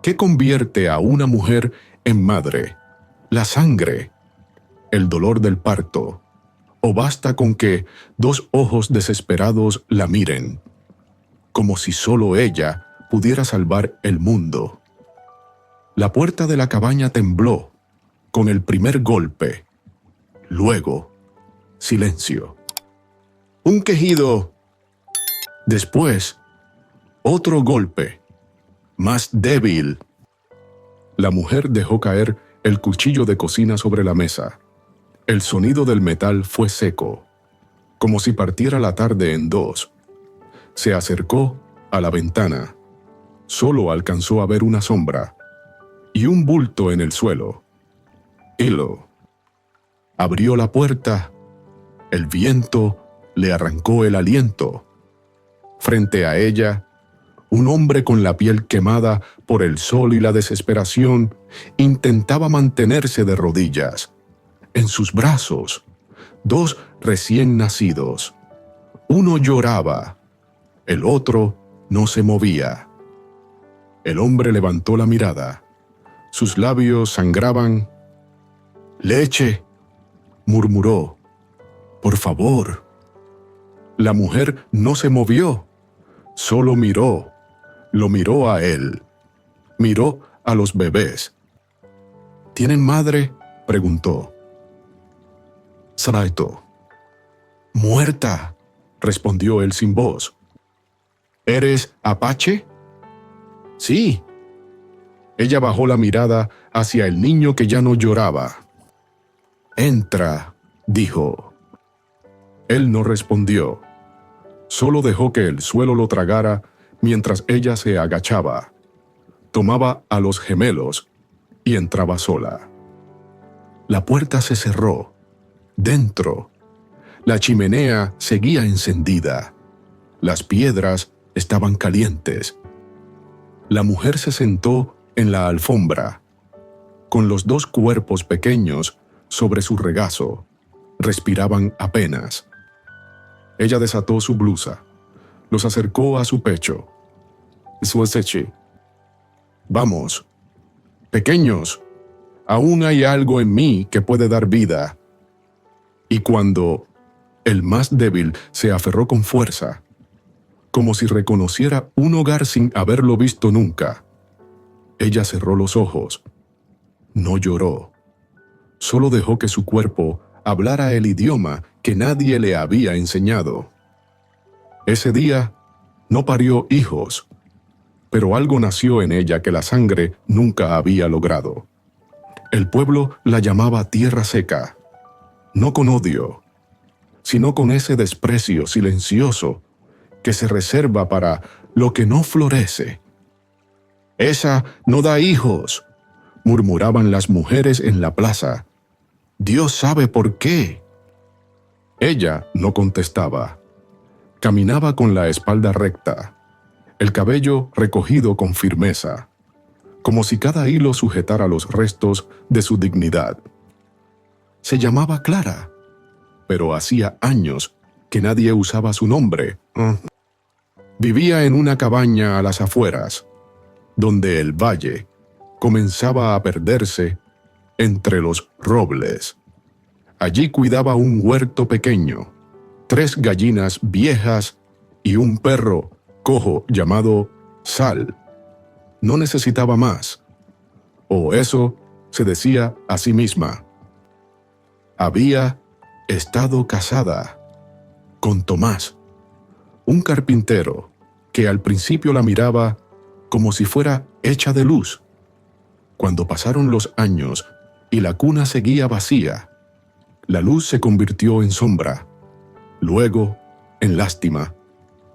¿Qué convierte a una mujer en madre? ¿La sangre? ¿El dolor del parto? ¿O basta con que dos ojos desesperados la miren, como si solo ella pudiera salvar el mundo? La puerta de la cabaña tembló con el primer golpe. Luego, silencio. Un quejido. Después, otro golpe, más débil. La mujer dejó caer el cuchillo de cocina sobre la mesa. El sonido del metal fue seco, como si partiera la tarde en dos. Se acercó a la ventana. Solo alcanzó a ver una sombra y un bulto en el suelo. Hilo. Abrió la puerta. El viento le arrancó el aliento. Frente a ella, un hombre con la piel quemada por el sol y la desesperación intentaba mantenerse de rodillas. En sus brazos, dos recién nacidos. Uno lloraba, el otro no se movía. El hombre levantó la mirada. Sus labios sangraban. «Leche», murmuró. «Por favor». La mujer no se movió, solo miró. Lo miró a él. Miró a los bebés. «¿Tienen madre?», preguntó. «Saraito». «Muerta», respondió él sin voz. «¿Eres Apache?». «Sí». Ella bajó la mirada hacia el niño que ya no lloraba. «Entra», dijo. Él no respondió. Solo dejó que el suelo lo tragara mientras ella se agachaba. Tomaba a los gemelos y entraba sola. La puerta se cerró. Dentro, la chimenea seguía encendida. Las piedras estaban calientes. La mujer se sentó en la alfombra, con los dos cuerpos pequeños sobre su regazo. Respiraban apenas. Ella desató su blusa, los acercó a su pecho. «Suesechi. Vamos. Pequeños, aún hay algo en mí que puede dar vida». Y cuando el más débil se aferró con fuerza, como si reconociera un hogar sin haberlo visto nunca, ella cerró los ojos. No lloró. Solo dejó que su cuerpo hablara el idioma que nadie le había enseñado. Ese día no parió hijos, pero algo nació en ella que la sangre nunca había logrado. El pueblo la llamaba tierra seca, no con odio, sino con ese desprecio silencioso que se reserva para lo que no florece. «Esa no da hijos», murmuraban las mujeres en la plaza. «Dios sabe por qué». Ella no contestaba. Caminaba con la espalda recta, el cabello recogido con firmeza, como si cada hilo sujetara los restos de su dignidad. Se llamaba Clara, pero hacía años que nadie usaba su nombre. Vivía en una cabaña a las afueras, donde el valle comenzaba a perderse entre los robles. Allí cuidaba un huerto pequeño, 3 gallinas viejas y un perro cojo llamado Sal. No necesitaba más, o eso se decía a sí misma. Había estado casada con Tomás, un carpintero que al principio la miraba como si fuera hecha de luz. Cuando pasaron los años y la cuna seguía vacía, la luz se convirtió en sombra, luego en lástima,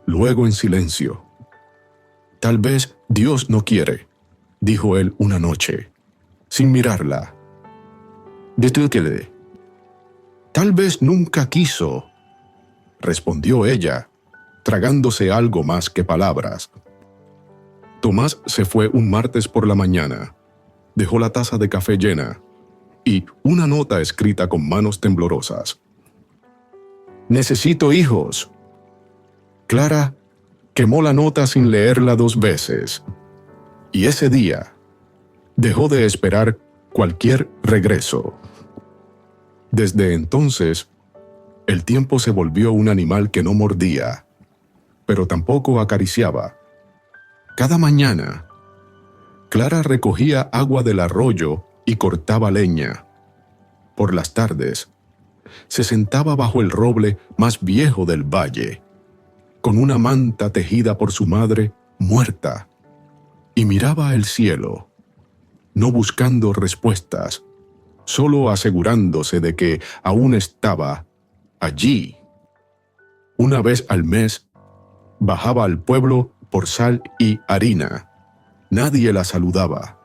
luego en silencio. «Tal vez Dios no quiere», dijo él una noche, sin mirarla. «Detúquele». «Tal vez nunca quiso», respondió ella, tragándose algo más que palabras. Tomás se fue un martes por la mañana. Dejó la taza de café llena y una nota escrita con manos temblorosas. «Necesito hijos». Clara quemó la nota sin leerla 2 veces. Y ese día, dejó de esperar cualquier regreso. Desde entonces, el tiempo se volvió un animal que no mordía, pero tampoco acariciaba. Cada mañana, Clara recogía agua del arroyo y cortaba leña. Por las tardes, se sentaba bajo el roble más viejo del valle, con una manta tejida por su madre muerta, y miraba el cielo, no buscando respuestas, solo asegurándose de que aún estaba allí. Una vez al mes, bajaba al pueblo por sal y harina. Nadie la saludaba.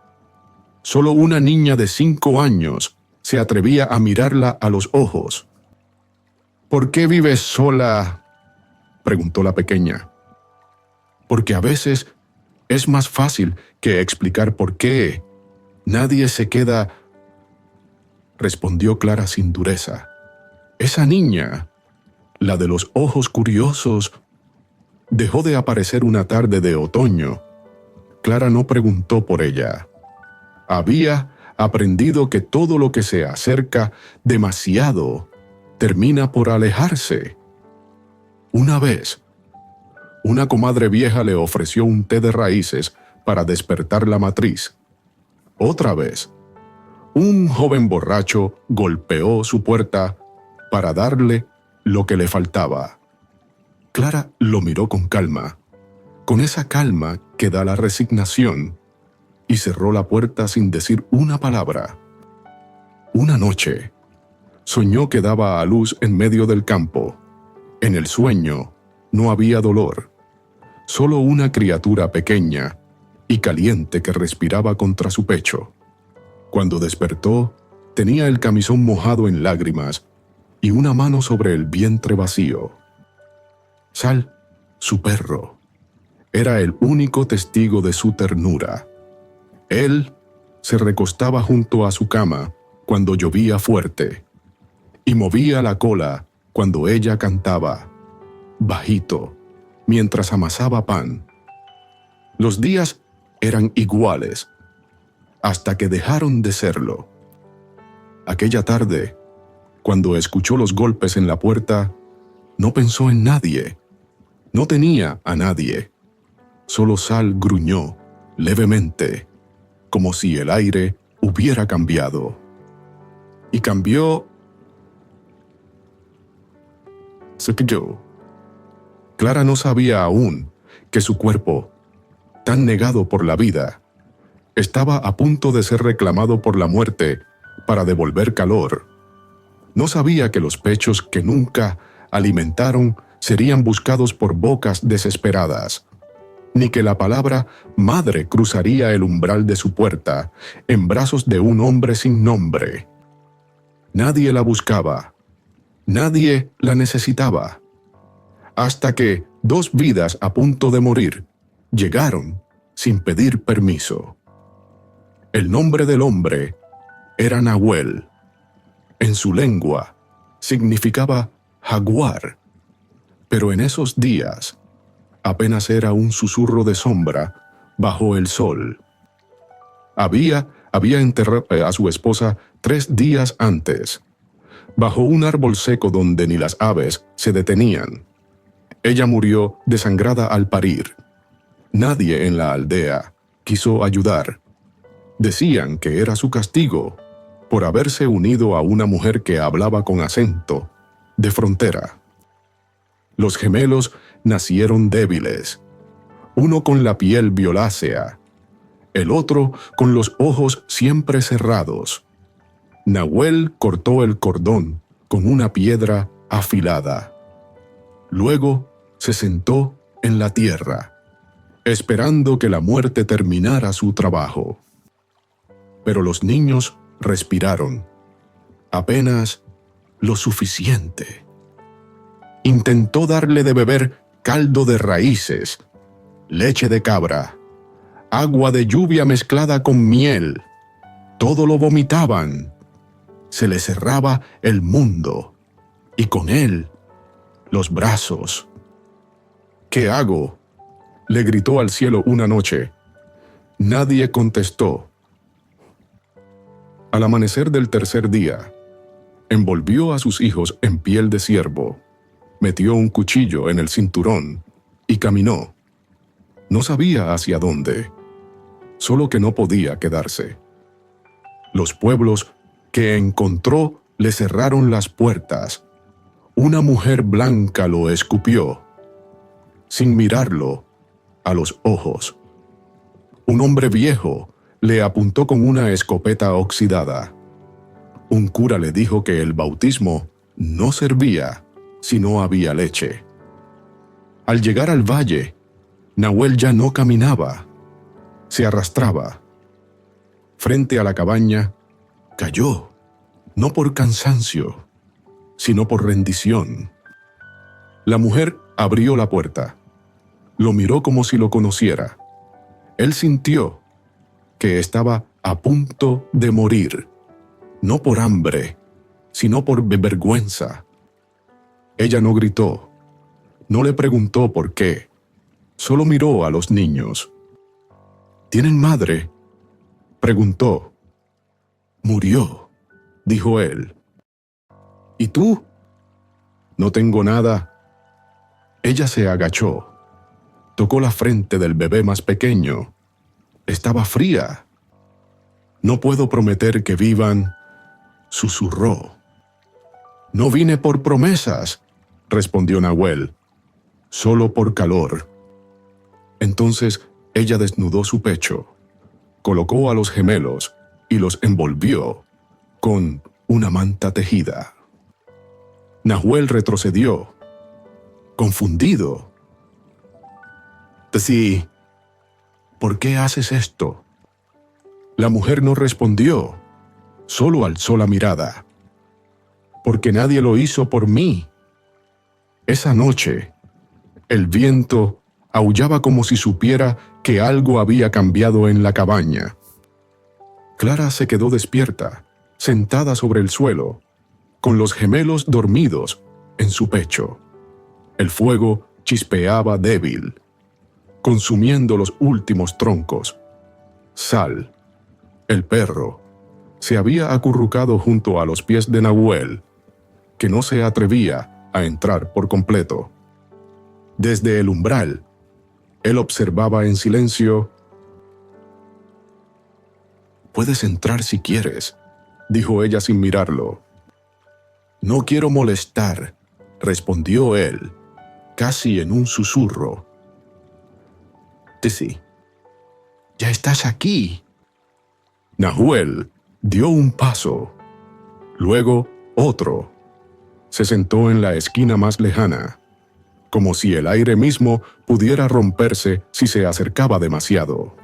Solo una niña de 5 años se atrevía a mirarla a los ojos. ¿Por qué vives sola?, preguntó la pequeña. Porque a veces es más fácil que explicar por qué. Nadie se queda, respondió Clara sin dureza. Esa niña, la de los ojos curiosos, dejó de aparecer una tarde de otoño. Clara no preguntó por ella. Había aprendido que todo lo que se acerca demasiado termina por alejarse. Una vez, una comadre vieja le ofreció un té de raíces para despertar la matriz. Otra vez, un joven borracho golpeó su puerta para darle lo que le faltaba. Clara lo miró con calma, con esa calma que da la resignación, y cerró la puerta sin decir una palabra. Una noche, soñó que daba a luz en medio del campo. En el sueño no había dolor, solo una criatura pequeña y caliente que respiraba contra su pecho. Cuando despertó, tenía el camisón mojado en lágrimas y una mano sobre el vientre vacío. Sal, su perro, era el único testigo de su ternura. Él se recostaba junto a su cama cuando llovía fuerte y movía la cola cuando ella cantaba, bajito, mientras amasaba pan. Los días eran iguales, hasta que dejaron de serlo. Aquella tarde, cuando escuchó los golpes en la puerta, no pensó en nadie. No tenía a nadie. Solo Sal gruñó, levemente, como si el aire hubiera cambiado. Y cambió. Se cayó. Clara no sabía aún que su cuerpo, tan negado por la vida, estaba a punto de ser reclamado por la muerte para devolver calor. No sabía que los pechos que nunca alimentaron serían buscados por bocas desesperadas, ni que la palabra madre cruzaría el umbral de su puerta en brazos de un hombre sin nombre. Nadie la buscaba, nadie la necesitaba, hasta que 2 vidas a punto de morir llegaron sin pedir permiso. El nombre del hombre era Nahuel. En su lengua significaba jaguar, pero en esos días apenas era un susurro de sombra bajo el sol. Había enterrado a su esposa 3 días antes, bajo un árbol seco donde ni las aves se detenían. Ella murió desangrada al parir. Nadie en la aldea quiso ayudar. Decían que era su castigo por haberse unido a una mujer que hablaba con acento de frontera. Los gemelos nacieron débiles, uno con la piel violácea, el otro con los ojos siempre cerrados. Nahuel cortó el cordón con una piedra afilada. Luego se sentó en la tierra, esperando que la muerte terminara su trabajo. Pero los niños respiraron, apenas lo suficiente. Intentó darle de beber caldo de raíces, leche de cabra, agua de lluvia mezclada con miel. Todo lo vomitaban. Se le cerraba el mundo, y con él los brazos. ¿Qué hago?, le gritó al cielo una noche. Nadie contestó. Al amanecer del tercer día, envolvió a sus hijos en piel de ciervo, metió un cuchillo en el cinturón y caminó. No sabía hacia dónde, solo que no podía quedarse. Los pueblos que encontró le cerraron las puertas. Una mujer blanca lo escupió, sin mirarlo a los ojos. Un hombre viejo le apuntó con una escopeta oxidada. Un cura le dijo que el bautismo no servía si no había leche. Al llegar al valle, Nahuel ya no caminaba, se arrastraba. Frente a la cabaña, cayó, no por cansancio, sino por rendición. La mujer abrió la puerta, lo miró como si lo conociera. Él sintió que estaba a punto de morir, no por hambre, sino por vergüenza. Ella no gritó, no le preguntó por qué, solo miró a los niños. ¿Tienen madre?, preguntó. Murió, dijo él. ¿Y tú? No tengo nada. Ella se agachó, tocó la frente del bebé más pequeño. Estaba fría. No puedo prometer que vivan, susurró. No vine por promesas, respondió Nahuel, solo por calor. Entonces ella desnudó su pecho, colocó a los gemelos y los envolvió con una manta tejida. Nahuel retrocedió, confundido. Sí. ¿Por qué haces esto? La mujer no respondió, solo alzó la mirada. Porque nadie lo hizo por mí. Esa noche, el viento aullaba como si supiera que algo había cambiado en la cabaña. Clara se quedó despierta, sentada sobre el suelo, con los gemelos dormidos en su pecho. El fuego chispeaba débil, consumiendo los últimos troncos. Sal, el perro, se había acurrucado junto a los pies de Nahuel, que no se atrevía a entrar por completo. Desde el umbral, él observaba en silencio. «Puedes entrar si quieres», dijo ella sin mirarlo. «No quiero molestar», respondió él, casi en un susurro. «Sí, ya estás aquí». Nahuel dio un paso, luego otro. Se sentó en la esquina más lejana, como si el aire mismo pudiera romperse si se acercaba demasiado.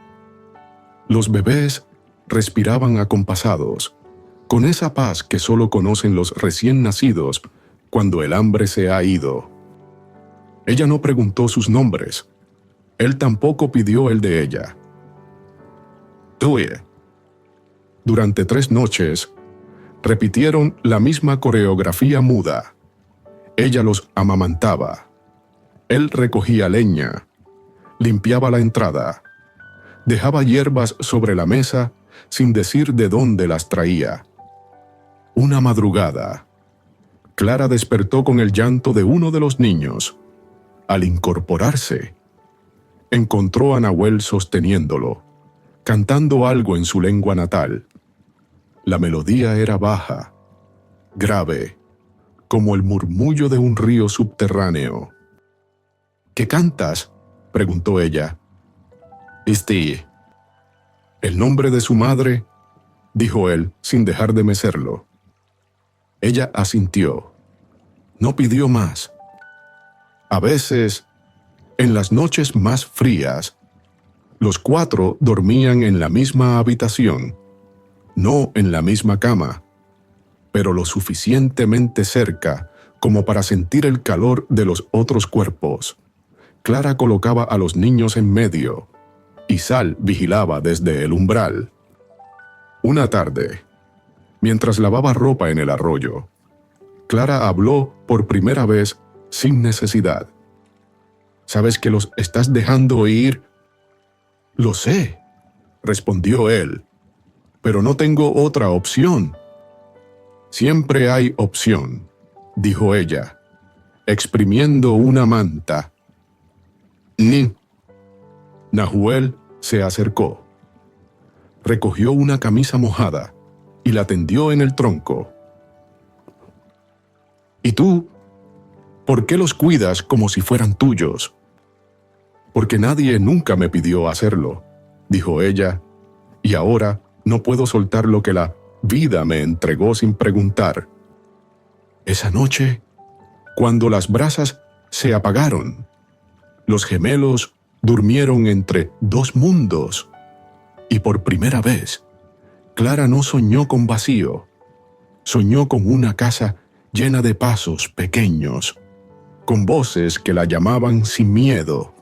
Los bebés respiraban acompasados, con esa paz que solo conocen los recién nacidos cuando el hambre se ha ido. Ella no preguntó sus nombres. Él tampoco pidió el de ella. Tuye. Durante 3 noches, repitieron la misma coreografía muda. Ella los amamantaba. Él recogía leña, limpiaba la entrada, dejaba hierbas sobre la mesa sin decir de dónde las traía. Una madrugada, Clara despertó con el llanto de uno de los niños. Al incorporarse, encontró a Nahuel sosteniéndolo, cantando algo en su lengua natal. La melodía era baja, grave, como el murmullo de un río subterráneo. ¿Qué cantas?, preguntó ella. El nombre de su madre, dijo él sin dejar de mecerlo. Ella asintió. No pidió más. A veces, en las noches más frías, los 4 dormían en la misma habitación, no en la misma cama, pero lo suficientemente cerca como para sentir el calor de los otros cuerpos. Clara colocaba a los niños en medio, y Sal vigilaba desde el umbral. Una tarde, mientras lavaba ropa en el arroyo, Clara habló por primera vez sin necesidad. ¿Sabes que los estás dejando ir? Lo sé, respondió él. pero no tengo otra opción. Siempre hay opción, dijo ella, exprimiendo una manta. Ni. Nahuel se acercó. Recogió una camisa mojada y la tendió en el tronco. ¿Y tú? ¿Por qué los cuidas como si fueran tuyos? Porque nadie nunca me pidió hacerlo, dijo ella, y ahora no puedo soltar lo que la vida me entregó sin preguntar. Esa noche, cuando las brasas se apagaron, los gemelos durmieron entre dos mundos, y por primera vez, Clara no soñó con vacío, soñó con una casa llena de pasos pequeños, con voces que la llamaban sin miedo.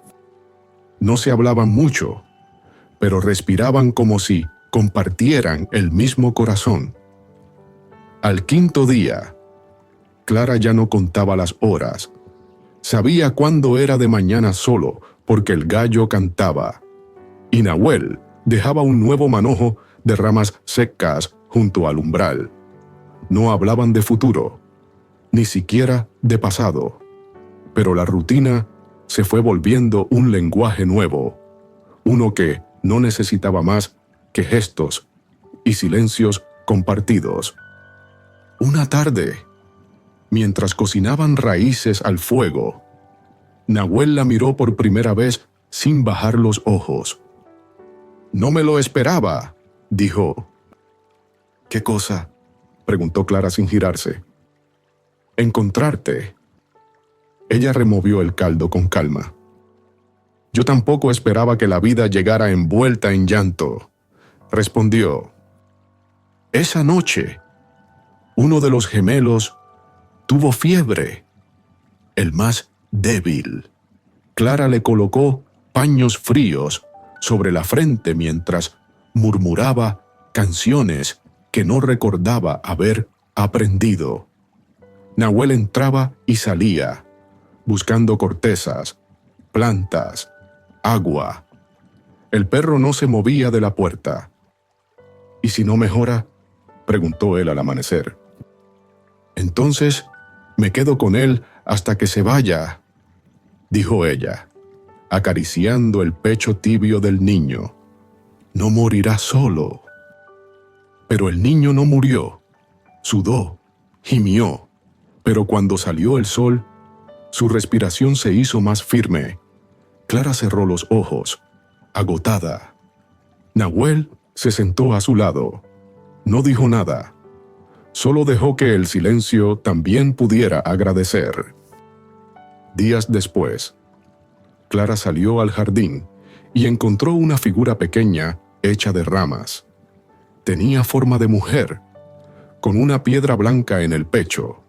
No se hablaban mucho, pero respiraban como si compartieran el mismo corazón. Al quinto día, Clara ya no contaba las horas. Sabía cuándo era de mañana solo, porque el gallo cantaba, y Nahuel dejaba un nuevo manojo de ramas secas junto al umbral. No hablaban de futuro, ni siquiera de pasado, pero la rutina se fue volviendo un lenguaje nuevo, uno que no necesitaba más que gestos y silencios compartidos. Una tarde, mientras cocinaban raíces al fuego, Nahuel la miró por primera vez sin bajar los ojos. «No me lo esperaba», dijo. «¿Qué cosa?», preguntó Clara sin girarse. «Encontrarte». Ella removió el caldo con calma. «Yo tampoco esperaba que la vida llegara envuelta en llanto», respondió. «Esa noche, uno de los gemelos tuvo fiebre, el más débil. Clara le colocó paños fríos sobre la frente mientras murmuraba canciones que no recordaba haber aprendido. Nahuel entraba y salía, buscando cortezas, plantas, agua. El perro no se movía de la puerta. «¿Y si no mejora?», preguntó él al amanecer. «Entonces me quedo con él hasta que se vaya», dijo ella, acariciando el pecho tibio del niño. «No morirá solo». Pero el niño no murió. Sudó, gimió, pero cuando salió el sol, su respiración se hizo más firme. Clara cerró los ojos, agotada. Nahuel se sentó a su lado. No dijo nada. Solo dejó que el silencio también pudiera agradecer. Días después, Clara salió al jardín y encontró una figura pequeña hecha de ramas. Tenía forma de mujer, con una piedra blanca en el pecho.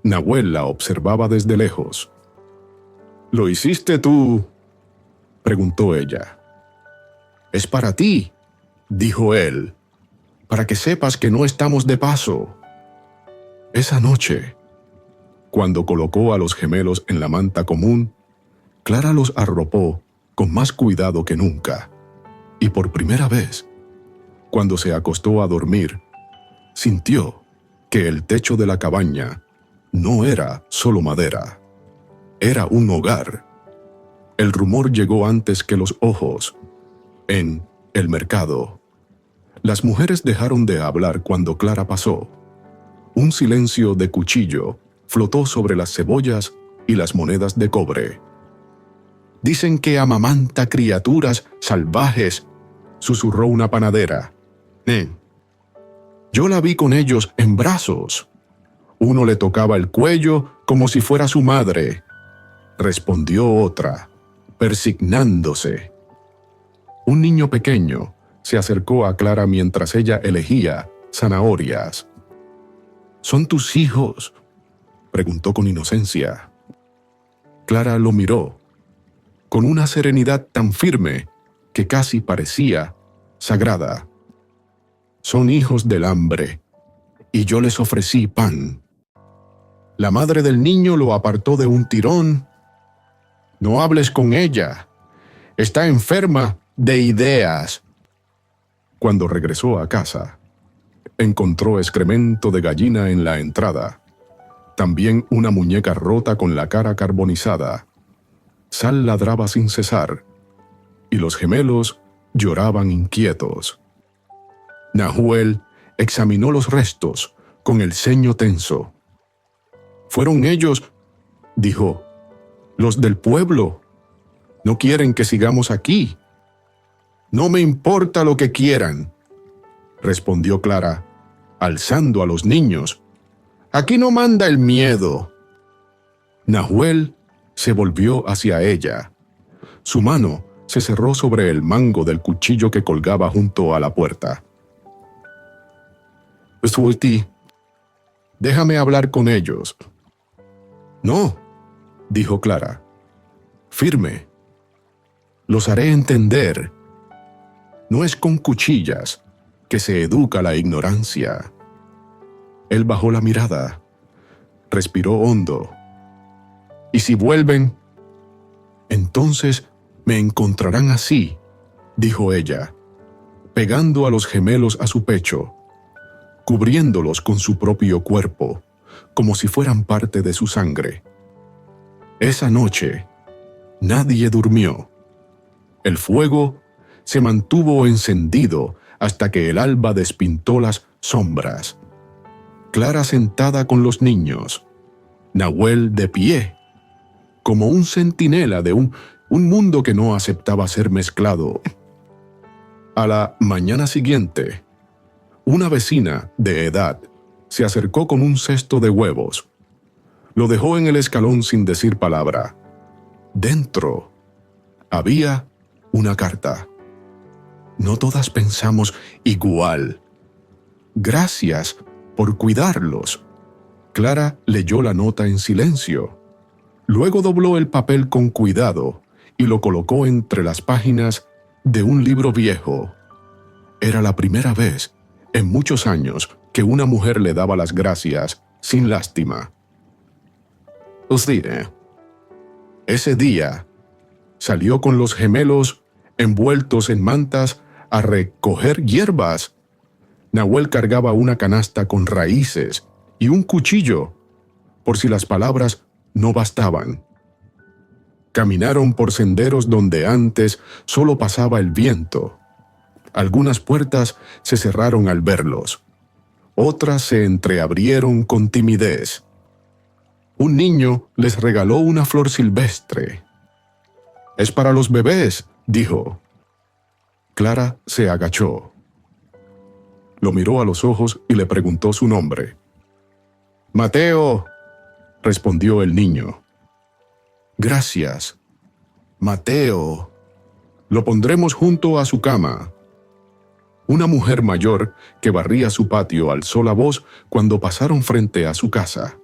Nahuel la observaba desde lejos. «¿Lo hiciste tú?», preguntó ella. «Es para ti», dijo él, «para que sepas que no estamos de paso». Esa noche, cuando colocó a los gemelos en la manta común, Clara los arropó con más cuidado que nunca, y por primera vez, cuando se acostó a dormir, sintió que el techo de la cabaña no era solo madera, era un hogar. El rumor llegó antes que los ojos. En el mercado, las mujeres dejaron de hablar cuando Clara pasó. Un silencio de cuchillo flotó sobre las cebollas y las monedas de cobre. «Dicen que amamanta criaturas salvajes», susurró una panadera. «Yo la vi con ellos en brazos. Uno le tocaba el cuello como si fuera su madre», respondió otra, persignándose. Un niño pequeño se acercó a Clara mientras ella elegía zanahorias. «¿Son tus hijos?», preguntó con inocencia. Clara lo miró, con una serenidad tan firme que casi parecía sagrada. «Son hijos del hambre, y yo les ofrecí pan». La madre del niño lo apartó de un tirón. «No hables con ella. Está enferma de ideas». Cuando regresó a casa, encontró excremento de gallina en la entrada, también una muñeca rota con la cara carbonizada. Sal ladraba sin cesar, y los gemelos lloraban inquietos. Nahuel examinó los restos con el ceño tenso. «Fueron ellos», dijo, «los del pueblo. No quieren que sigamos aquí». «No me importa lo que quieran», respondió Clara, alzando a los niños. «Aquí no manda el miedo». Nahuel se volvió hacia ella. Su mano se cerró sobre el mango del cuchillo que colgaba junto a la puerta. «Sweetie, déjame hablar con ellos». «No», dijo Clara, firme. «Los haré entender. No es con cuchillas que se educa la ignorancia». Él bajó la mirada, respiró hondo. «Y si vuelven, entonces me encontrarán así», dijo ella, pegando a los gemelos a su pecho, cubriéndolos con su propio cuerpo, como si fueran parte de su sangre. Esa noche, nadie durmió. El fuego se mantuvo encendido hasta que el alba despintó las sombras. Clara sentada con los niños, Nahuel de pie, como un centinela de un mundo que no aceptaba ser mezclado. A la mañana siguiente, una vecina de edad se acercó con un cesto de huevos. Lo dejó en el escalón sin decir palabra. Dentro había una carta. «No todas pensamos igual. Gracias por cuidarlos». Clara leyó la nota en silencio. Luego dobló el papel con cuidado y lo colocó entre las páginas de un libro viejo. Era la primera vez en muchos años que una mujer le daba las gracias sin lástima. Os diré. Ese día salió con los gemelos envueltos en mantas a recoger hierbas. Nahuel cargaba una canasta con raíces y un cuchillo, por si las palabras no bastaban. Caminaron por senderos donde antes solo pasaba el viento. Algunas puertas se cerraron al verlos. Otras se entreabrieron con timidez. Un niño les regaló una flor silvestre. «Es para los bebés», dijo. Clara se agachó. Lo miró a los ojos y le preguntó su nombre. «Mateo», respondió el niño. «Gracias, Mateo. Lo pondremos junto a su cama». Una mujer mayor que barría su patio alzó la voz cuando pasaron frente a su casa.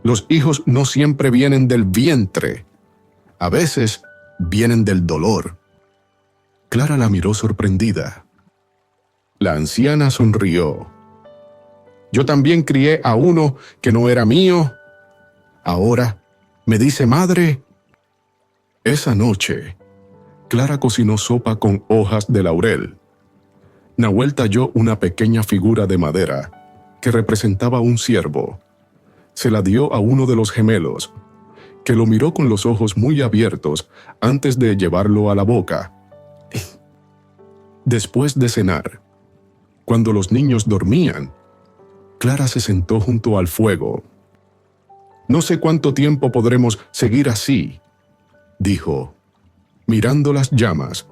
«Los hijos no siempre vienen del vientre. A veces vienen del dolor». Clara la miró sorprendida. La anciana sonrió. «Yo también crié a uno que no era mío. Ahora me dice madre». Esa noche, Clara cocinó sopa con hojas de laurel. Nahuel talló una pequeña figura de madera que representaba un ciervo. Se la dio a uno de los gemelos, que lo miró con los ojos muy abiertos antes de llevarlo a la boca. Después de cenar, cuando los niños dormían, Clara se sentó junto al fuego. «No sé cuánto tiempo podremos seguir así», dijo, mirando las llamas.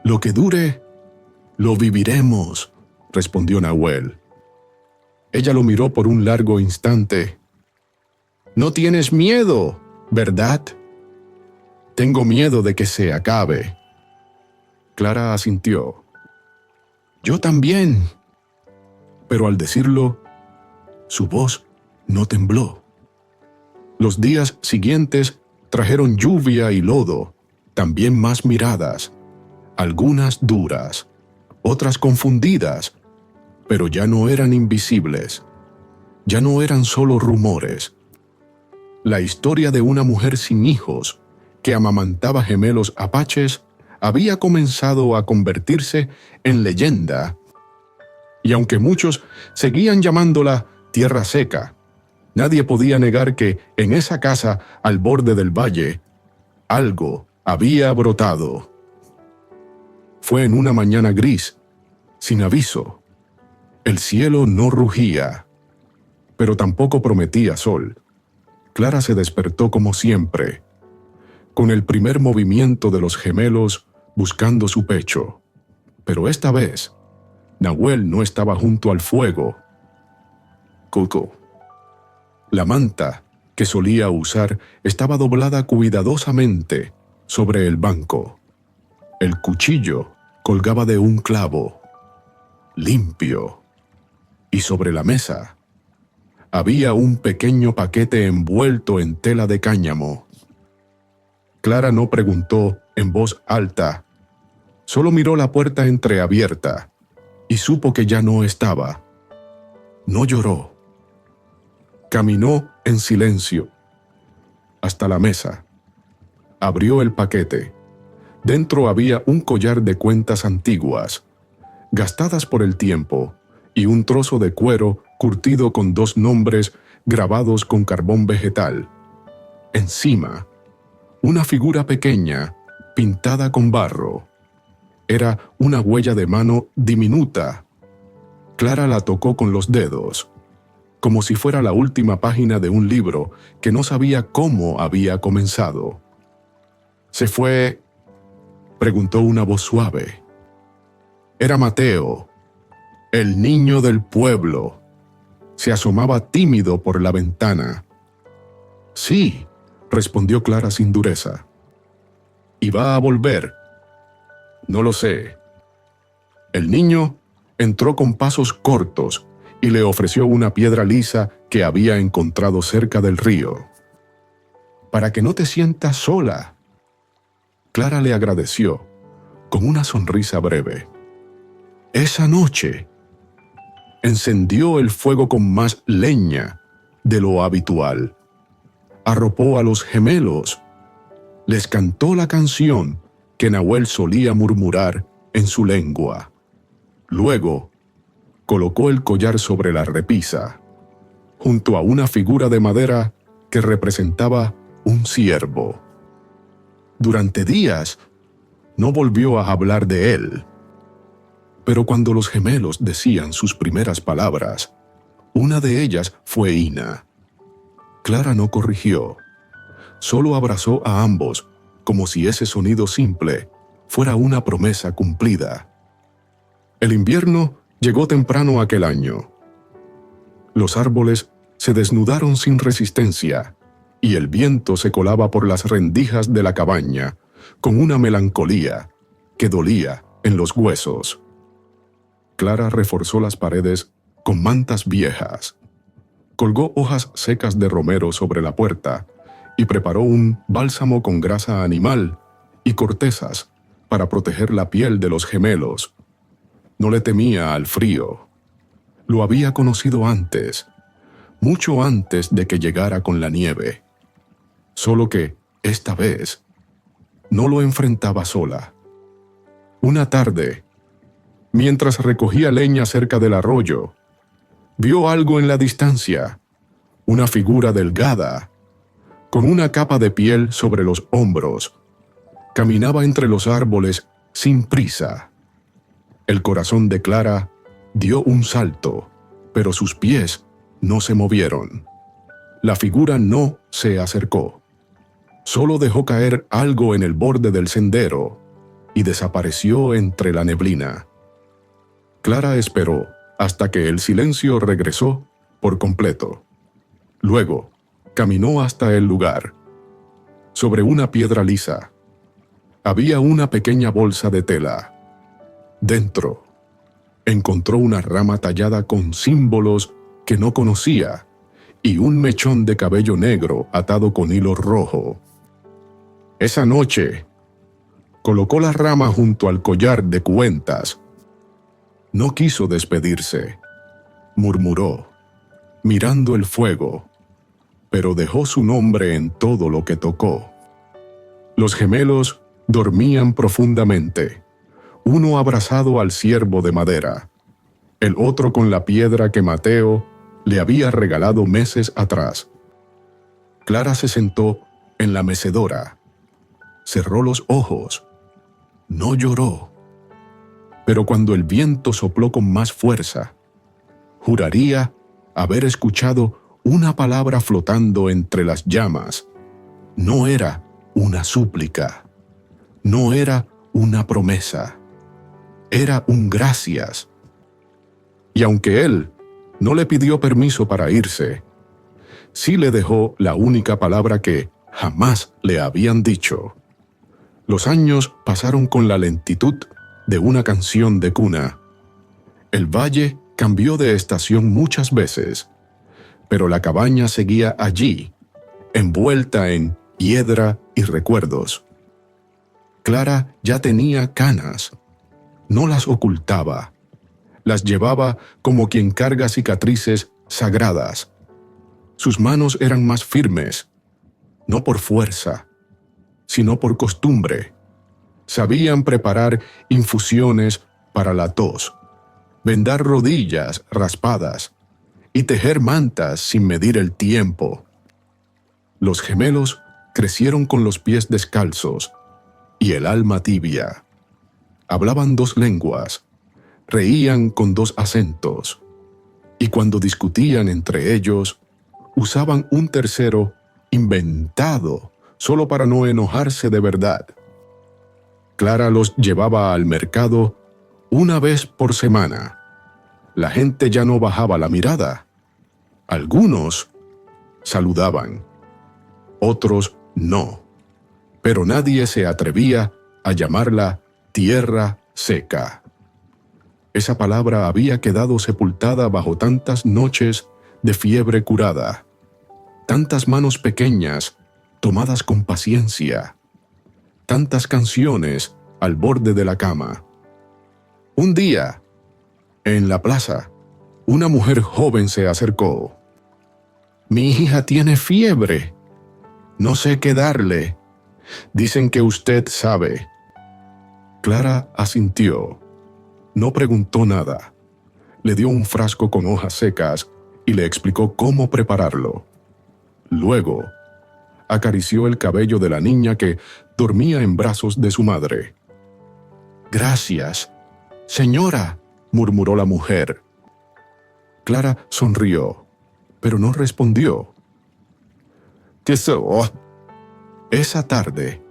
«Lo que dure, lo viviremos», respondió Nahuel. Ella lo miró por un largo instante. «No tienes miedo, ¿verdad?» «Tengo miedo de que se acabe». Clara asintió. «Yo también». Pero al decirlo, su voz no tembló. Los días siguientes trajeron lluvia y lodo, también más miradas, algunas duras, otras confundidas, pero ya no eran invisibles, ya no eran solo rumores. La historia de una mujer sin hijos que amamantaba gemelos apaches había comenzado a convertirse en leyenda, y aunque muchos seguían llamándola Tierra Seca, nadie podía negar que en esa casa al borde del valle algo había brotado. Fue en una mañana gris, sin aviso. El cielo no rugía, pero tampoco prometía sol. Clara se despertó como siempre, con el primer movimiento de los gemelos buscando su pecho. Pero esta vez, Nahuel no estaba junto al fuego. Coco. La manta que solía usar estaba doblada cuidadosamente sobre el banco. El cuchillo colgaba de un clavo, limpio, y sobre la mesa había un pequeño paquete envuelto en tela de cáñamo. Clara no preguntó en voz alta, solo miró la puerta entreabierta y supo que ya no estaba. No lloró. Caminó en silencio hasta la mesa. Abrió el paquete. Dentro había un collar de cuentas antiguas, gastadas por el tiempo, y un trozo de cuero curtido con 2 nombres grabados con carbón vegetal. Encima, una figura pequeña, pintada con barro. Era una huella de mano diminuta. Clara la tocó con los dedos, como si fuera la última página de un libro que no sabía cómo había comenzado. ¿Se fue?, preguntó una voz suave. Era Mateo, el niño del pueblo. Se asomaba tímido por la ventana. Sí, respondió Clara sin dureza. ¿Y va a volver? No lo sé. El niño entró con pasos cortos y le ofreció una piedra lisa que había encontrado cerca del río. Para que no te sientas sola. Clara le agradeció, con una sonrisa breve. Esa noche, encendió el fuego con más leña de lo habitual. Arropó a los gemelos. Les cantó la canción que Nahuel solía murmurar en su lengua. Luego, colocó el collar sobre la repisa, junto a una figura de madera que representaba un ciervo. Durante días, no volvió a hablar de él. Pero cuando los gemelos decían sus primeras palabras, una de ellas fue Ina. Clara no corrigió, solo abrazó a ambos como si ese sonido simple fuera una promesa cumplida. El invierno llegó temprano aquel año. Los árboles se desnudaron sin resistencia y el viento se colaba por las rendijas de la cabaña con una melancolía que dolía en los huesos. Clara reforzó las paredes con mantas viejas, colgó hojas secas de romero sobre la puerta y preparó un bálsamo con grasa animal y cortezas para proteger la piel de los gemelos. No le temía al frío. Lo había conocido antes, mucho antes de que llegara con la nieve. Solo que, esta vez, no lo enfrentaba sola. Una tarde, mientras recogía leña cerca del arroyo, vio algo en la distancia, una figura delgada, con una capa de piel sobre los hombros. Caminaba entre los árboles sin prisa. El corazón de Clara dio un salto, pero sus pies no se movieron. La figura no se acercó. Solo dejó caer algo en el borde del sendero y desapareció entre la neblina. Clara esperó hasta que el silencio regresó por completo. Luego, caminó hasta el lugar. Sobre una piedra lisa, había una pequeña bolsa de tela. Dentro, encontró una rama tallada con símbolos que no conocía y un mechón de cabello negro atado con hilo rojo. Esa noche, colocó la rama junto al collar de cuentas. No quiso despedirse, murmuró, mirando el fuego, pero dejó su nombre en todo lo que tocó. Los gemelos dormían profundamente, uno abrazado al ciervo de madera, el otro con la piedra que Mateo le había regalado meses atrás. Clara se sentó en la mecedora, cerró los ojos, no lloró. Pero cuando el viento sopló con más fuerza, juraría haber escuchado una palabra flotando entre las llamas. No era una súplica, no era una promesa, era un gracias. Y aunque él no le pidió permiso para irse, sí le dejó la única palabra que jamás le habían dicho. Los años pasaron con la lentitud de una canción de cuna. El valle cambió de estación muchas veces, pero la cabaña seguía allí, envuelta en hiedra y recuerdos. Clara ya tenía canas. No las ocultaba. Las llevaba como quien carga cicatrices sagradas. Sus manos eran más firmes, no por fuerza, sino por costumbre. Sabían preparar infusiones para la tos, vendar rodillas raspadas y tejer mantas sin medir el tiempo. Los gemelos crecieron con los pies descalzos y el alma tibia. Hablaban dos lenguas, reían con dos acentos, y cuando discutían entre ellos, usaban un tercero inventado solo para no enojarse de verdad. Clara los llevaba al mercado una vez por semana. La gente ya no bajaba la mirada. Algunos saludaban, otros no, pero nadie se atrevía a llamarla tierra seca. Esa palabra había quedado sepultada bajo tantas noches de fiebre curada, tantas manos pequeñas tomadas con paciencia, tantas canciones al borde de la cama. Un día, en la plaza, una mujer joven se acercó. «Mi hija tiene fiebre. No sé qué darle. Dicen que usted sabe». Clara asintió. No preguntó nada. Le dio un frasco con hojas secas y le explicó cómo prepararlo. Luego, acarició el cabello de la niña que dormía en brazos de su madre. «Gracias, señora», murmuró la mujer. Clara sonrió, pero no respondió. «Tesoro». Esa tarde,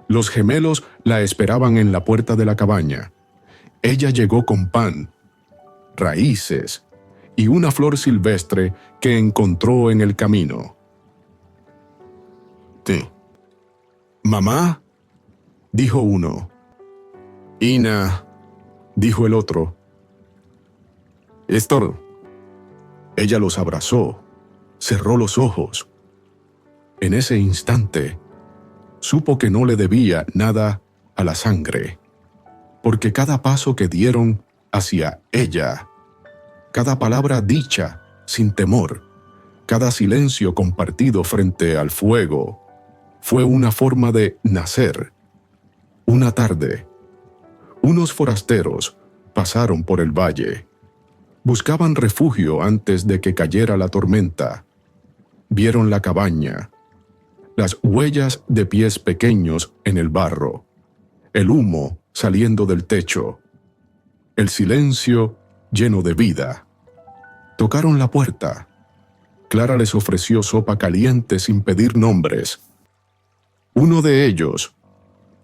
los gemelos la esperaban en la puerta de la cabaña. Ella llegó con pan, raíces y una flor silvestre que encontró en el camino. «Mamá», dijo uno. «Ina», dijo el otro. «Esto». Ella los abrazó, cerró los ojos. En ese instante, supo que no le debía nada a la sangre, porque cada paso que dieron hacia ella, cada palabra dicha sin temor, cada silencio compartido frente al fuego, fue una forma de nacer. Una tarde, unos forasteros pasaron por el valle. Buscaban refugio antes de que cayera la tormenta. Vieron la cabaña, las huellas de pies pequeños en el barro, el humo saliendo del techo, el silencio lleno de vida. Tocaron la puerta. Clara les ofreció sopa caliente sin pedir nombres. Uno de ellos,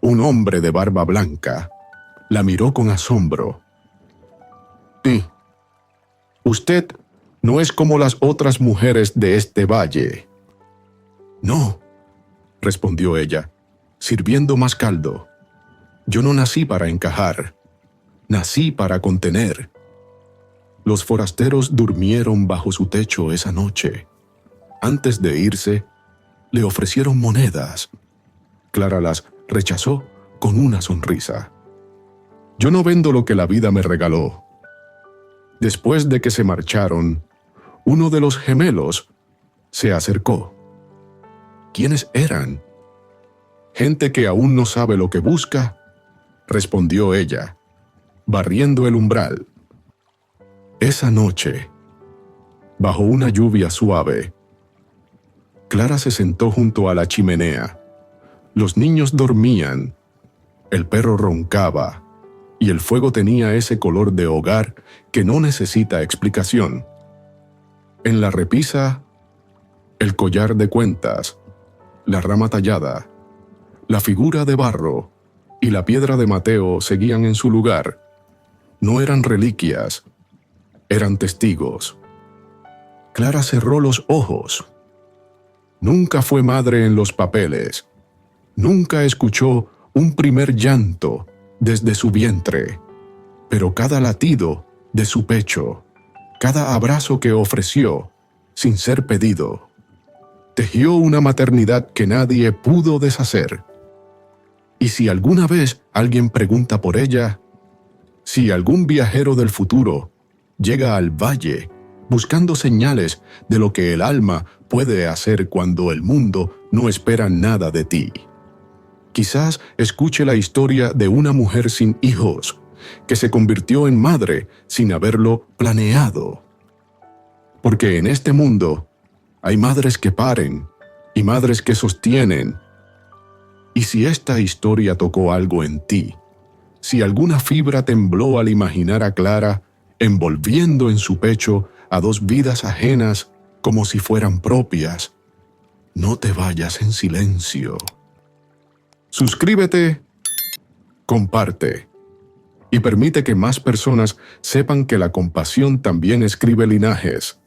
un hombre de barba blanca, la miró con asombro. «Sí, usted no es como las otras mujeres de este valle». «No», respondió ella, sirviendo más caldo. «Yo no nací para encajar, nací para contener». Los forasteros durmieron bajo su techo esa noche. Antes de irse, le ofrecieron monedas. Clara las rechazó con una sonrisa. «Yo no vendo lo que la vida me regaló». Después de que se marcharon, uno de los gemelos se acercó. ¿Quiénes eran? gente que aún no sabe lo que busca, respondió ella, barriendo el umbral. Esa noche, bajo una lluvia suave, Clara se sentó junto a la chimenea. Los niños dormían, el perro roncaba y el fuego tenía ese color de hogar que no necesita explicación. En la repisa, el collar de cuentas, la rama tallada, la figura de barro y la piedra de Mateo seguían en su lugar. No eran reliquias, eran testigos. Clara cerró los ojos. Nunca fue madre en los papeles. Nunca escuchó un primer llanto desde su vientre, pero cada latido de su pecho, cada abrazo que ofreció, sin ser pedido, tejió una maternidad que nadie pudo deshacer. Y si alguna vez alguien pregunta por ella, si algún viajero del futuro llega al valle buscando señales de lo que el alma puede hacer cuando el mundo no espera nada de ti, quizás escuche la historia de una mujer sin hijos, que se convirtió en madre sin haberlo planeado. Porque en este mundo hay madres que paren y madres que sostienen. Y si esta historia tocó algo en ti, si alguna fibra tembló al imaginar a Clara envolviendo en su pecho a dos vidas ajenas como si fueran propias, no te vayas en silencio. Suscríbete, comparte y permite que más personas sepan que la compasión también escribe linajes.